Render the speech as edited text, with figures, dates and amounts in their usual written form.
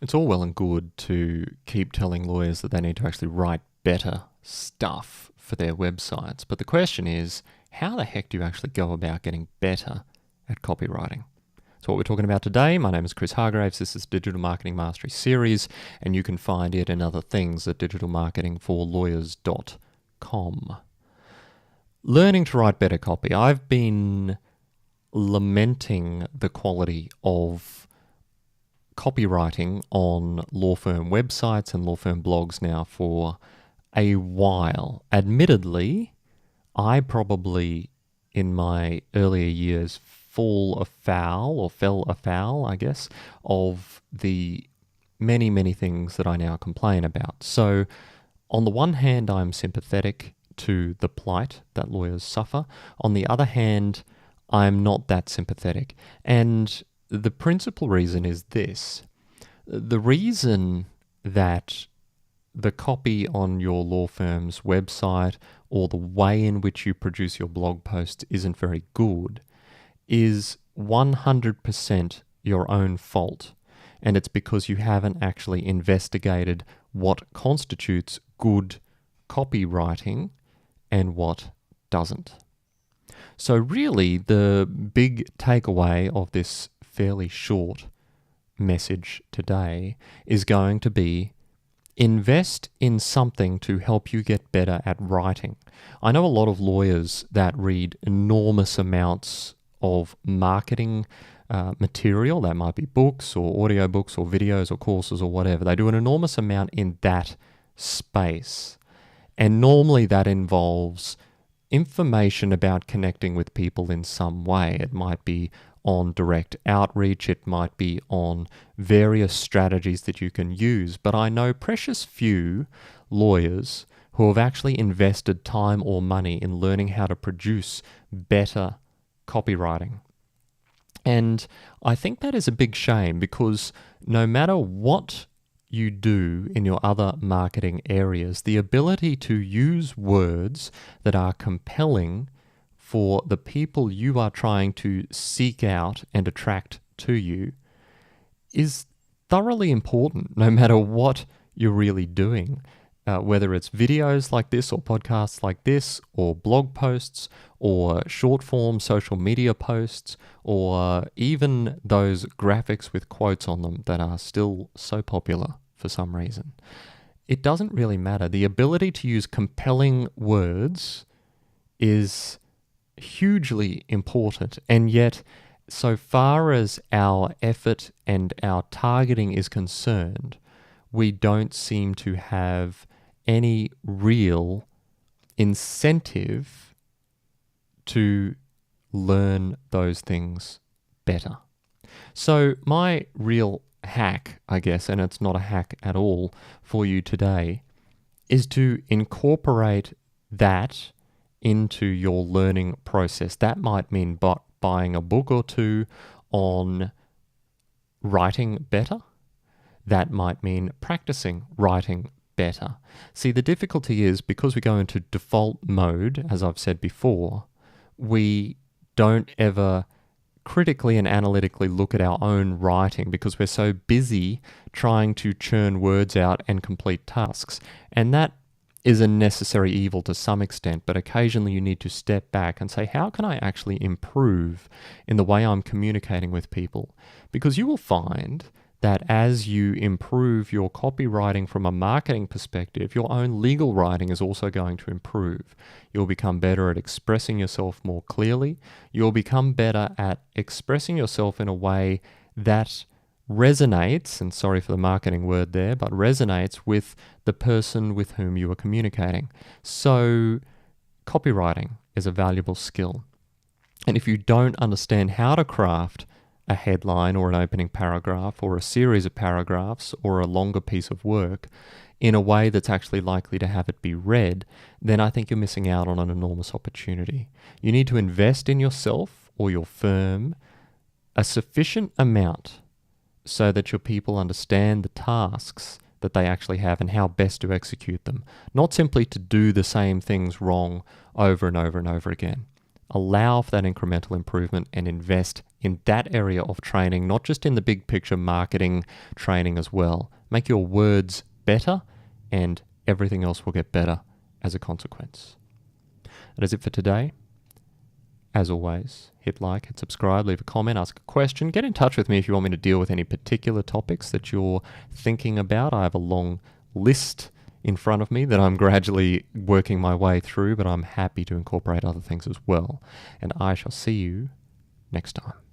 It's all well and good to keep telling lawyers that they need to actually write better stuff for their websites. But the question is, how the heck do you actually go about getting better at copywriting? So what we're talking about today, my name is Chris Hargraves. This is Digital Marketing Mastery Series, and you can find it and other things at digitalmarketingforlawyers.com. Learning to write better copy. I've been lamenting the quality of copywriting on law firm websites and law firm blogs now for a while. Admittedly, I probably in my earlier years fell afoul, I guess, of the many things that I now complain about. So on the one hand, I'm sympathetic to the plight that lawyers suffer. On the other hand, I'm not that sympathetic. And the principal reason is this. The reason that the copy on your law firm's website or the way in which you produce your blog posts isn't very good is 100% your own fault. And it's because you haven't actually investigated what constitutes good copywriting and what doesn't. So really, the big takeaway of this fairly short message today is going to be invest in something to help you get better at writing. I know a lot of lawyers that read enormous amounts of marketing material. That might be books or audiobooks or videos or courses or whatever. They do an enormous amount in that space. And normally that involves information about connecting with people in some way. It might be on direct outreach, it might be on various strategies that you can use. But I know precious few lawyers who have actually invested time or money in learning how to produce better copywriting. And I think that is a big shame, because no matter what you do in your other marketing areas, the ability to use words that are compelling for the people you are trying to seek out and attract to you is thoroughly important, no matter what you're really doing. Whether it's videos like this or podcasts like this or blog posts or short form social media posts or even those graphics with quotes on them that are still so popular for some reason. It doesn't really matter. The ability to use compelling words is hugely important, and yet so far as our effort and our targeting is concerned, we don't seem to have any real incentive to learn those things better. So my real hack, I guess, and it's not a hack at all for you today, is to incorporate that into your learning process. That might mean buying a book or two on writing better. That might mean practicing writing better. See, the difficulty is, because we go into default mode, as I've said before, we don't ever critically and analytically look at our own writing because we're so busy trying to churn words out and complete tasks. And that is a necessary evil to some extent, but occasionally you need to step back and say, how can I actually improve in the way I'm communicating with people? Because you will find that as you improve your copywriting from a marketing perspective, your own legal writing is also going to improve. You'll become better at expressing yourself more clearly. You'll become better at expressing yourself in a way that resonates, and sorry for the marketing word there, but resonates with the person with whom you are communicating. So copywriting is a valuable skill. And if you don't understand how to craft a headline or an opening paragraph or a series of paragraphs or a longer piece of work in a way that's actually likely to have it be read, then I think you're missing out on an enormous opportunity. You need to invest in yourself or your firm a sufficient amount so that your people understand the tasks that they actually have and how best to execute them, not simply to do the same things wrong over and over and over again. Allow for that incremental improvement and invest in that area of training, not just in the big picture marketing training as well. Make your words better, and everything else will get better as a consequence. That is it for today. As always, hit like, hit subscribe, leave a comment, ask a question. Get in touch with me if you want me to deal with any particular topics that you're thinking about. I have a long list in front of me that I'm gradually working my way through, but I'm happy to incorporate other things as well. And I shall see you next time.